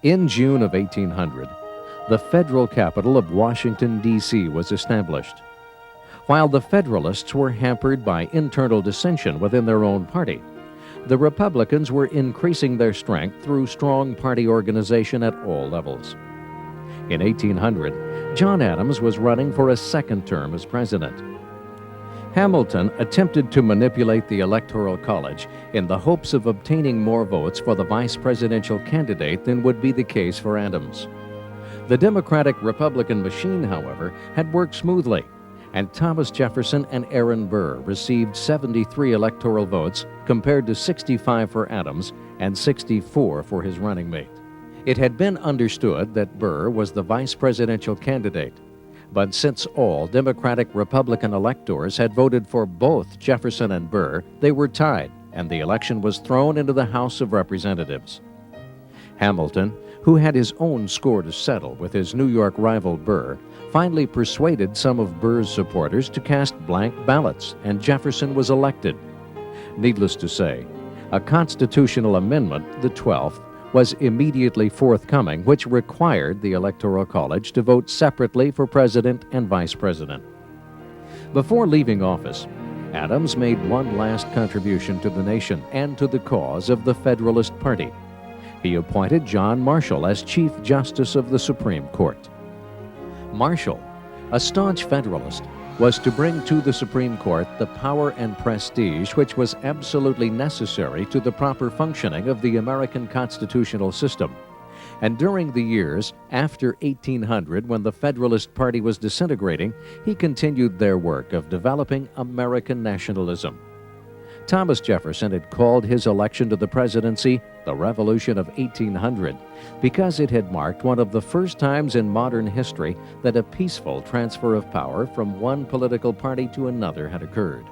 In June of 1800, the federal capital of Washington, D.C. was established. While the Federalists were hampered by internal dissension within their own party, the Republicans were increasing their strength through strong party organization at all levels. In 1800, John Adams was running for a second term as president. Hamilton attempted to manipulate the Electoral College in the hopes of obtaining more votes for the vice presidential candidate than would be the case for Adams. The Democratic-Republican machine, however, had worked smoothly, and Thomas Jefferson and Aaron Burr received 73 electoral votes compared to 65 for Adams and 64 for his running mate. It had been understood that Burr was the vice presidential candidate, but since all Democratic-Republican electors had voted for both Jefferson and Burr, they were tied, and the election was thrown into the House of Representatives. Hamilton, who had his own score to settle with his New York rival Burr, finally persuaded some of Burr's supporters to cast blank ballots, and Jefferson was elected. Needless to say, a constitutional amendment, the 12th, was immediately forthcoming, which required the Electoral College to vote separately for president and vice president. Before leaving office, Adams made one last contribution to the nation and to the cause of the Federalist Party. He appointed John Marshall as Chief Justice of the Supreme Court. Marshall, a staunch Federalist, was to bring to the Supreme Court the power and prestige which was absolutely necessary to the proper functioning of the American constitutional system. And during the years after 1800, when the Federalist Party was disintegrating, he continued their work of developing American nationalism. Thomas Jefferson had called his election to the presidency the Revolution of 1800 because it had marked one of the first times in modern history that a peaceful transfer of power from one political party to another had occurred.